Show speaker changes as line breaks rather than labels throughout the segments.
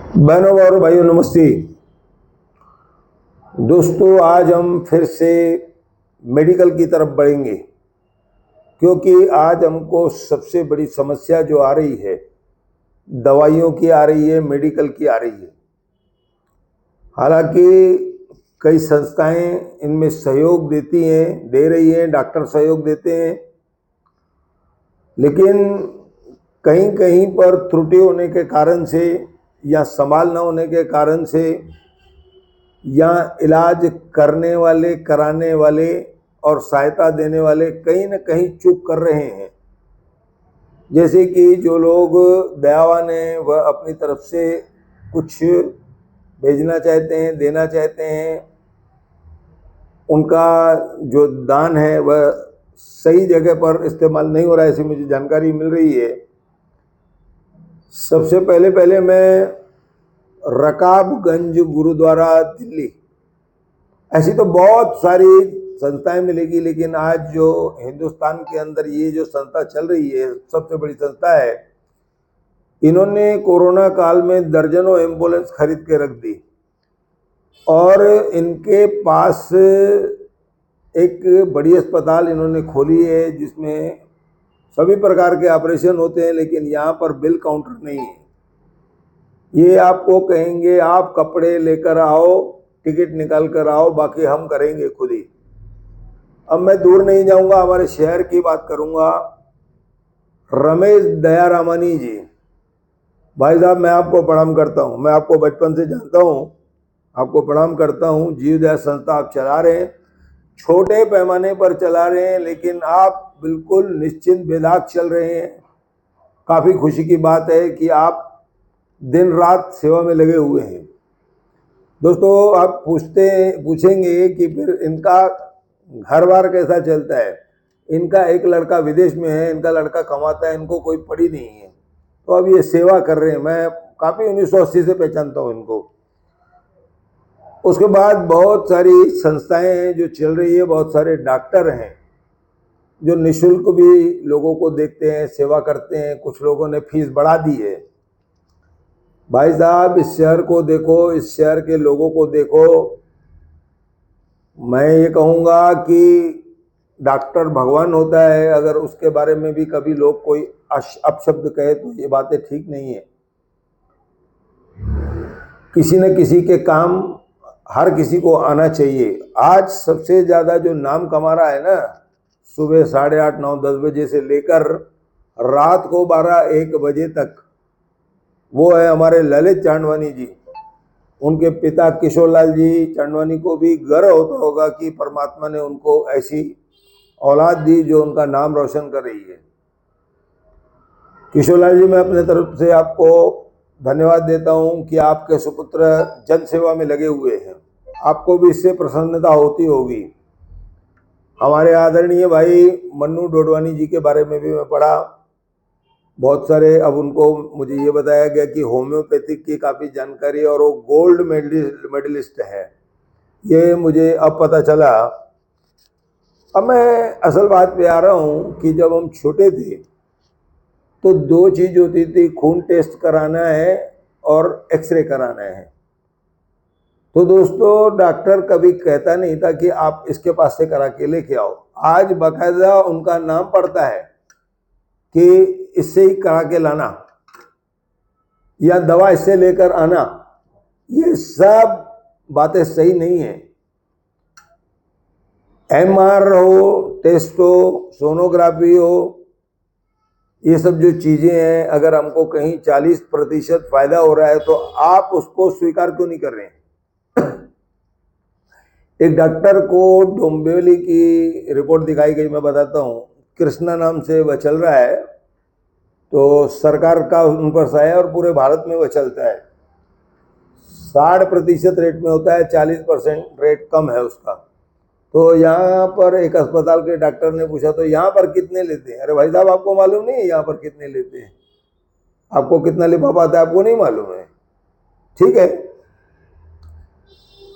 बहनों और भाइयों नमस्ते। दोस्तों, आज हम फिर से मेडिकल की तरफ बढ़ेंगे, क्योंकि आज हमको सबसे बड़ी समस्या जो आ रही है दवाइयों की आ रही है, मेडिकल की आ रही है। हालांकि कई संस्थाएं इनमें सहयोग देती हैं, दे रही हैं, डॉक्टर सहयोग देते हैं, लेकिन कहीं कहीं पर त्रुटि होने के कारण से या संभाल न होने के कारण से या इलाज करने वाले, कराने वाले और सहायता देने वाले कहीं न कहीं चूक कर रहे हैं। जैसे कि जो लोग दयावान हैं वह अपनी तरफ से कुछ भेजना चाहते हैं, देना चाहते हैं, उनका जो दान है वह सही जगह पर इस्तेमाल नहीं हो रहा है, ऐसी मुझे जानकारी मिल रही है। सबसे पहले मैं रकाबगंज गुरुद्वारा दिल्ली, ऐसी तो बहुत सारी संस्थाएं मिलेगी, लेकिन आज जो हिंदुस्तान के अंदर ये जो संस्था चल रही है सबसे बड़ी संस्था है। इन्होंने कोरोना काल में दर्जनों एम्बुलेंस खरीद के रख दी और इनके पास एक बड़ी अस्पताल इन्होंने खोली है जिसमें सभी प्रकार के ऑपरेशन होते हैं, लेकिन यहाँ पर बिल काउंटर नहीं है। ये आपको कहेंगे आप कपड़े लेकर आओ, टिकट निकाल कर आओ, बाकी हम करेंगे खुद ही। अब मैं दूर नहीं जाऊंगा, हमारे शहर की बात करूंगा। रमेश दयारामानी जी, भाई साहब मैं आपको प्रणाम करता हूं, मैं आपको बचपन से जानता हूं, आपको प्रणाम करता हूं। जीव दया संस्था आप चला रहे हैं, छोटे पैमाने पर चला रहे हैं, लेकिन आप बिल्कुल निश्चिंत बेदाग चल रहे हैं। काफ़ी खुशी की बात है कि आप दिन रात सेवा में लगे हुए हैं। दोस्तों, आप पूछेंगे कि फिर इनका घर बार कैसा चलता है। इनका एक लड़का विदेश में है, इनका लड़का कमाता है, इनको कोई पड़ी नहीं है, तो अब ये सेवा कर रहे हैं। मैं काफ़ी 1980 से पहचानता हूँ इनको। उसके बाद बहुत सारी संस्थाएं हैं जो चल रही है, बहुत सारे डॉक्टर हैं जो निःशुल्क भी लोगों को देखते हैं, सेवा करते हैं। कुछ लोगों ने फीस बढ़ा दी है। भाई साहब, इस शहर को देखो, इस शहर के लोगों को देखो। मैं ये कहूँगा कि डॉक्टर भगवान होता है, अगर उसके बारे में भी कभी लोग कोई अपशब्द कहे तो ये बातें ठीक नहीं है। किसी न किसी के काम हर किसी को आना चाहिए। आज सबसे ज़्यादा जो नाम कमा रहा है ना, सुबह 8:30, 9, 10 बजे से लेकर रात को 12-1 बजे तक, वो है हमारे ललित चांदवानी जी। उनके पिता किशोरलाल जी चांदवानी को भी गर्व होता होगा कि परमात्मा ने उनको ऐसी औलाद दी जो उनका नाम रोशन कर रही है। किशोरलाल जी, मैं अपने तरफ से आपको धन्यवाद देता हूं कि आपके सुपुत्र जन सेवा में लगे हुए हैं। आपको भी इससे प्रसन्नता होती होगी। हमारे आदरणीय भाई मन्नू डोडवानी जी के बारे में भी मैं पढ़ा बहुत सारे। अब उनको मुझे ये बताया गया कि होम्योपैथिक की काफ़ी जानकारी और वो गोल्ड मेडलिस्ट है, ये मुझे अब पता चला। अब मैं असल बात पे आ रहा हूँ कि जब हम छोटे थे तो 2 चीज़ होती थी, खून टेस्ट कराना है और एक्सरे कराना है। तो दोस्तों, डॉक्टर कभी कहता नहीं था कि आप इसके पास से करा के लेके आओ। आज बाकायदा उनका नाम पड़ता है कि इससे ही करा के लाना या दवा इससे लेकर आना। ये सब बातें सही नहीं है। एमआर हो, टेस्ट हो, सोनोग्राफी हो, ये सब जो चीज़ें हैं, अगर हमको कहीं 40% फायदा हो रहा है तो आप उसको स्वीकार क्यों नहीं कर रहे हैं। एक डॉक्टर को डोंबिवली की रिपोर्ट दिखाई गई, मैं बताता हूँ। कृष्णा नाम से वह चल रहा है, तो सरकार का उन पर सहाय है और पूरे भारत में वह चलता है। 60% रेट में होता है, 40% रेट कम है उसका। तो यहाँ पर एक अस्पताल के डॉक्टर ने पूछा तो यहाँ पर कितने लेते हैं। अरे भाई साहब, आपको मालूम नहीं है यहाँ पर कितने लेते हैं? आपको कितना लिफाफा आता है आपको नहीं मालूम है? ठीक है।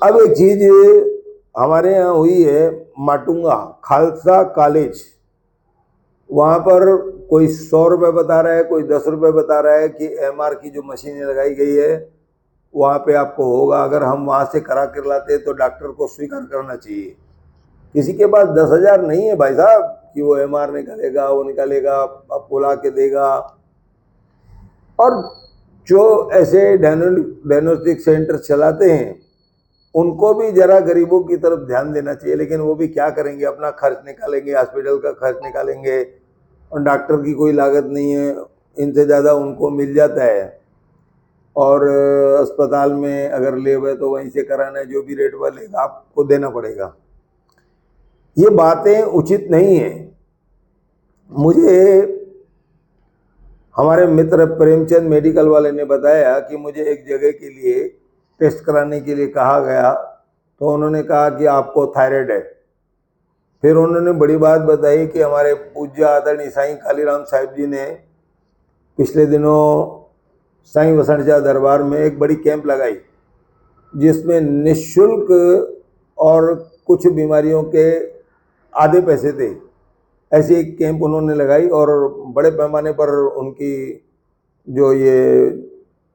अब एक चीज हमारे यहाँ हुई है, माटुंगा खालसा कॉलेज, वहाँ पर कोई 100 रुपये बता रहा है, कोई 10 रुपये बता रहा है कि एमआर की जो मशीनें लगाई गई है वहाँ पे आपको होगा। अगर हम वहाँ से करा कर लाते तो डॉक्टर को स्वीकार करना चाहिए। किसी के पास 10,000 नहीं है भाई साहब कि वो MR निकालेगा, वो निकालेगा, आपको ला के देगा। और जो ऐसे डायग्नोस्टिक सेंटर चलाते हैं उनको भी जरा गरीबों की तरफ ध्यान देना चाहिए, लेकिन वो भी क्या करेंगे, अपना खर्च निकालेंगे, हॉस्पिटल का खर्च निकालेंगे, और डॉक्टर की कोई लागत नहीं है, इनसे ज़्यादा उनको मिल जाता है। और अस्पताल में अगर लेब है तो वहीं से कराना है, जो भी रेट वालेगा आपको देना पड़ेगा। ये बातें उचित नहीं है। मुझे हमारे मित्र प्रेमचंद मेडिकल वाले ने बताया कि मुझे एक जगह के लिए टेस्ट कराने के लिए कहा गया, तो उन्होंने कहा कि आपको थायराइड है। फिर उन्होंने बड़ी बात बताई कि हमारे पूज्य आदरणीय साईं कालीराम साहिब जी ने पिछले दिनों साईं वसंतशाह दरबार में एक बड़ी कैंप लगाई, जिसमें निःशुल्क और कुछ बीमारियों के आधे पैसे थे, ऐसी एक कैंप उन्होंने लगाई। और बड़े पैमाने पर उनकी जो ये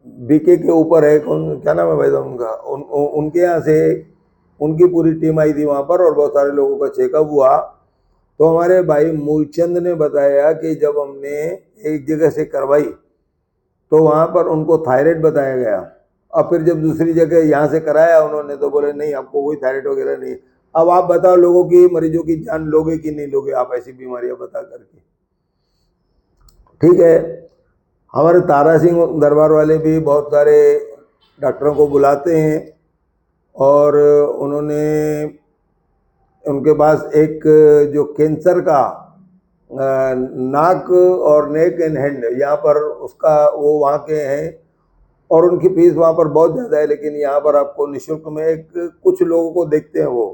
बीके के ऊपर है, कौन क्या नाम है भाई साहब उनका, उनके यहाँ से उनकी पूरी टीम आई थी वहाँ पर, और बहुत सारे लोगों का चेकअप हुआ। तो हमारे भाई मूलचंद ने बताया कि जब हमने एक जगह से करवाई तो वहाँ पर उनको थायराइड बताया गया, और फिर जब दूसरी जगह यहाँ से कराया उन्होंने तो बोले नहीं, आपको कोई थायराइड वगैरह नहीं। अब आप बताओ, लोगों की, मरीजों की जान लोगे कि नहीं लोगे आप ऐसी बीमारियां बता करके? ठीक है, हमारे तारा सिंह दरबार वाले भी बहुत सारे डॉक्टरों को बुलाते हैं, और उन्होंने उनके पास एक जो कैंसर का नाक और नेक एंड हैंड, यहाँ पर उसका वो वहाँ के हैं, और उनकी फीस वहाँ पर बहुत ज़्यादा है, लेकिन यहाँ पर आपको निःशुल्क में एक कुछ लोगों को देखते हैं वो।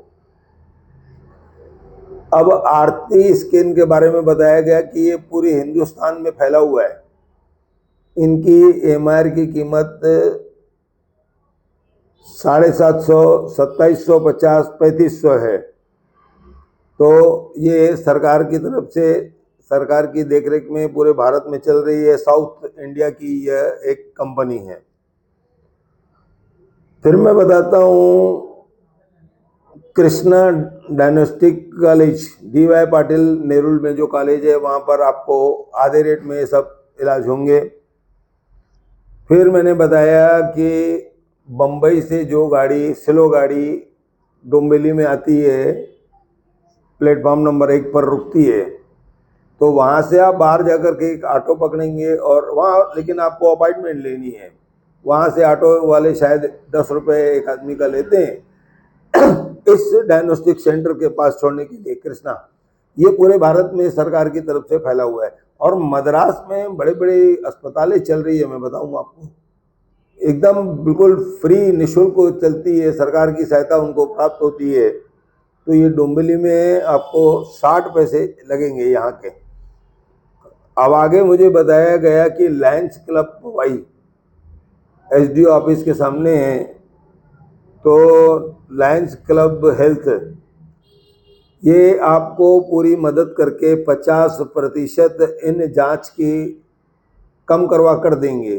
अब आरती स्किन के बारे में बताया गया कि ये पूरे हिंदुस्तान में फैला हुआ है। इनकी MR की कीमत 750, 2750, 3500 है। तो ये सरकार की तरफ से, सरकार की देखरेख में पूरे भारत में चल रही है। साउथ इंडिया की यह एक कंपनी है। फिर मैं बताता हूँ Krishna diagnostic college, DY Patil Nerul में जो कॉलेज है, वहाँ पर आपको आधे रेट में ये सब इलाज होंगे। फिर मैंने बताया कि बम्बई से जो गाड़ी, स्लो गाड़ी डोंबिवली में आती है, प्लेटफॉर्म नंबर 1 पर रुकती है, तो वहाँ से आप बाहर जाकर के एक ऑटो पकड़ेंगे, और वहाँ लेकिन आपको अपॉइंटमेंट लेनी है। वहाँ से ऑटो वाले शायद 10 रुपये एक आदमी का लेते हैं इस डायग्नोस्टिक सेंटर के पास छोड़ने के लिए। कृष्णा, ये पूरे भारत में सरकार की तरफ से फैला हुआ है, और मद्रास में बड़े बड़े अस्पतालें चल रही है। मैं बताऊँ आपको, एकदम बिल्कुल फ्री, निःशुल्क चलती है, सरकार की सहायता उनको प्राप्त होती है। तो ये डोंबिवली में आपको 60 पैसे लगेंगे यहाँ के। अब आगे मुझे बताया गया कि लायंस क्लब पवाई SDO ऑफिस के सामने है, तो लायंस क्लब हेल्थ ये आपको पूरी मदद करके 50% इन जांच की कम करवा कर देंगे।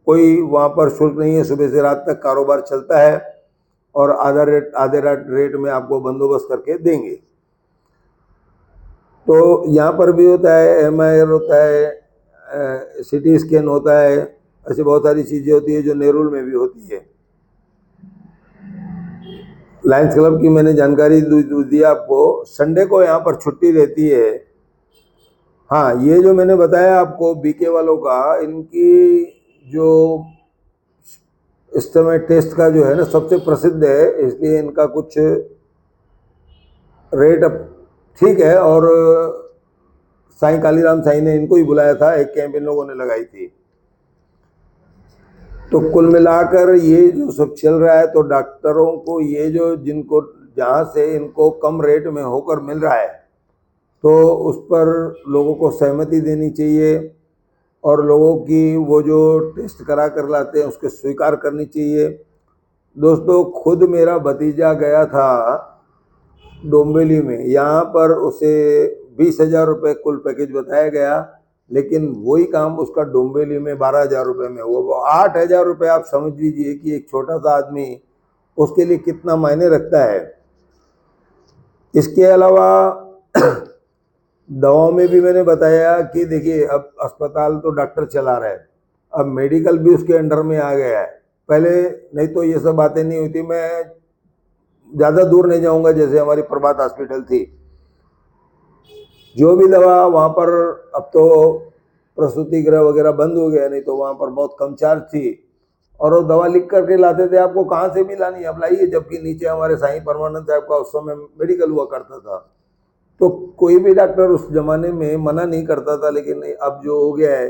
कोई वहाँ पर शुल्क नहीं है, सुबह से रात तक कारोबार चलता है, और आधे रेट में आपको बंदोबस्त करके देंगे। तो यहाँ पर भी होता है, MR होता है, CT स्कैन होता है, ऐसी बहुत सारी चीज़ें होती है जो नेरुल में भी होती है। लायंस क्लब की मैंने जानकारी दी आपको। संडे को यहाँ पर छुट्टी रहती है। हाँ, ये जो मैंने बताया आपको बीके वालों का, इनकी जो इस समय टेस्ट का जो है ना सबसे प्रसिद्ध है, इसलिए इनका कुछ रेट अब ठीक है। और साईं कालीराम साईं ने इनको ही बुलाया था, एक कैंप इन लोगों ने लगाई थी। तो कुल मिलाकर ये जो सब चल रहा है, तो डॉक्टरों को ये जो जिनको जहाँ से इनको कम रेट में होकर मिल रहा है, तो उस पर लोगों को सहमति देनी चाहिए, और लोगों की वो जो टेस्ट करा कर लाते हैं उसको स्वीकार करनी चाहिए। दोस्तों, खुद मेरा भतीजा गया था डोंबिवली में, यहाँ पर उसे 20,000 रुपये कुल पैकेज बताया गया, लेकिन वही काम उसका डोंबिवली में 12,000 रुपये में हुआ। वो 8,000 रुपये आप समझ लीजिए कि एक छोटा सा आदमी उसके लिए कितना मायने रखता है। इसके अलावा दवाओं में भी मैंने बताया कि देखिए अब अस्पताल तो डॉक्टर चला रहा है, अब मेडिकल भी उसके अंडर में आ गया है। पहले नहीं तो ये सब बातें नहीं होती। मैं ज़्यादा दूर नहीं जाऊंगा, जैसे हमारी प्रभात हॉस्पिटल थी, जो भी दवा वहाँ पर, अब तो प्रसूति गृह वगैरह बंद हो गया, नहीं तो वहाँ पर बहुत कम चार्ज थी और वो दवा लिख करके लाते थे, आपको कहाँ से भी लानी अब लाइए। जबकि नीचे हमारे साईं परमानंद साहब का उस समय मेडिकल हुआ करता था, तो कोई भी डॉक्टर उस जमाने में मना नहीं करता था। लेकिन अब जो हो गया है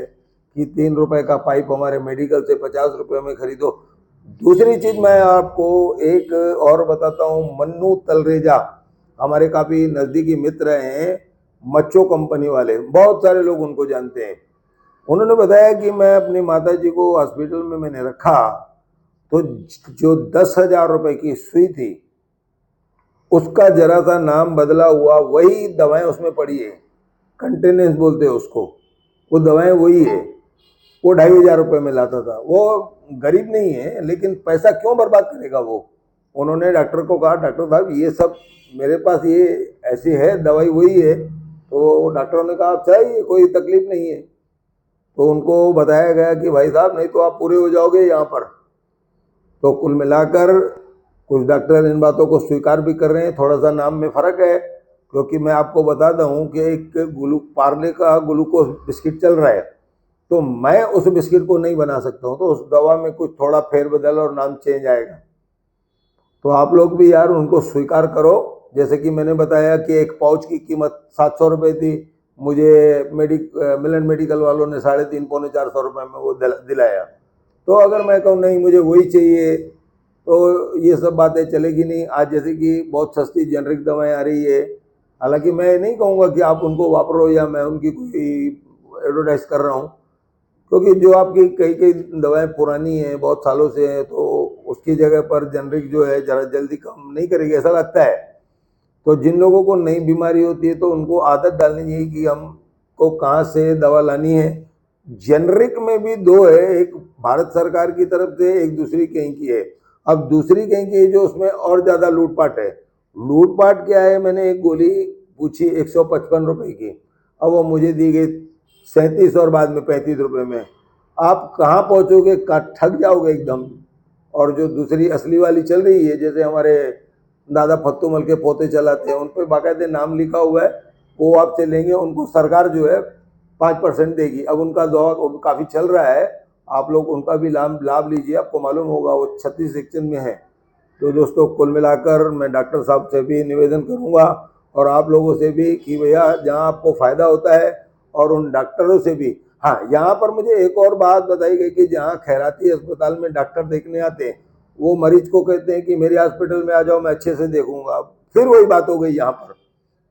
कि 3 रुपए का पाइप हमारे मेडिकल से 50 रुपए में खरीदो। दूसरी चीज मैं आपको एक और बताता हूँ, मन्नू तलरेजा हमारे काफी नजदीकी मित्र हैं, मच्चो कंपनी वाले, बहुत सारे लोग उनको जानते हैं। उन्होंने बताया कि मैं अपनी माता जी को हॉस्पिटल में मैंने रखा, तो जो 10,000 रुपए की सुई थी उसका जरा सा नाम बदला हुआ, वही दवाएं उसमें पड़ी है, कंटेनेंस बोलते हैं उसको, वो दवाएं वही है। वो 2,500 रुपये में लाता था। वो गरीब नहीं है, लेकिन पैसा क्यों बर्बाद करेगा वो। उन्होंने डॉक्टर को कहा, डॉक्टर साहब ये सब मेरे पास ये ऐसी है, दवाई वही है। तो डॉक्टरों ने कहा चाहिए, कोई तकलीफ नहीं है। तो उनको बताया गया कि भाई साहब नहीं तो आप पूरे हो जाओगे यहाँ पर। तो कुल मिलाकर कुछ डॉक्टर इन बातों को स्वीकार भी कर रहे हैं, थोड़ा सा नाम में फ़र्क है। क्योंकि मैं आपको बता दूं कि एक पार्ले का ग्लूकोज बिस्किट चल रहा है, तो मैं उस बिस्किट को नहीं बना सकता हूँ, तो उस दवा में कुछ थोड़ा फेरबदल और नाम चेंज आएगा। तो आप लोग भी यार उनको स्वीकार करो। जैसे कि मैंने बताया कि एक पाउच की कीमत 700 रुपये थी, मुझे मिलन मेडिकल वालों ने 350 पौने 400 रुपये में वो दिलाया। तो अगर मैं कहूँ नहीं मुझे वही चाहिए, तो ये सब बातें चलेगी नहीं। आज जैसे कि बहुत सस्ती जेनरिक दवाएं आ रही है, हालांकि मैं नहीं कहूँगा कि आप उनको वापरो या मैं उनकी कोई एडवर्टाइज कर रहा हूँ, क्योंकि जो आपकी कई कई दवाएं पुरानी हैं, बहुत सालों से हैं, तो उसकी जगह पर जेनरिक जो है ज़रा जल्दी काम नहीं करेगी ऐसा लगता है। तो जिन लोगों को नई बीमारी होती है तो उनको आदत डालनी चाहिए कि हमको कहाँ से दवा लानी है। जेनरिक में भी दो है, एक भारत सरकार की तरफ से, एक दूसरी कहीं की है। अब दूसरी कहीं की है जो उसमें और ज़्यादा लूटपाट है। लूटपाट क्या है, मैंने एक गोली पूछी 155 रुपए की, अब वो मुझे दी गई 37 और बाद में 35 रुपए में। आप कहाँ पहुँचोगे, ठग जाओगे एकदम। और जो दूसरी असली वाली चल रही है, जैसे हमारे दादा फत्तूमल के पोते चलाते हैं, उन पर बाकायदे नाम लिखा हुआ है, वो आपसे लेंगे, उनको सरकार जो है 5% देगी। अब उनका दवा काफ़ी चल रहा है, आप लोग उनका भी लाभ लीजिए, आपको मालूम होगा वो 36 सेक्शन में है। तो दोस्तों कुल मिलाकर मैं डॉक्टर साहब से भी निवेदन करूंगा और आप लोगों से भी कि भैया जहां आपको फ़ायदा होता है, और उन डॉक्टरों से भी। हाँ, यहाँ पर मुझे एक और बात बताई गई कि जहाँ खैराती अस्पताल में डॉक्टर देखने आते हैं, वो मरीज को कहते हैं कि मेरे हॉस्पिटल में आ जाओ, मैं अच्छे से देखूंगा। फिर वही बात हो गई यहाँ पर।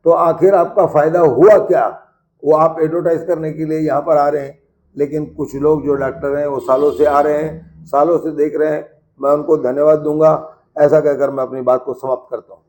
तो आखिर आपका फ़ायदा हुआ क्या? वो आप एडवर्टाइज करने के लिए यहाँ पर आ रहे हैं, लेकिन कुछ लोग जो डॉक्टर हैं वो सालों से आ रहे हैं, सालों से देख रहे हैं। मैं उनको धन्यवाद दूंगा। ऐसा कहकर मैं अपनी बात को समाप्त करता हूँ।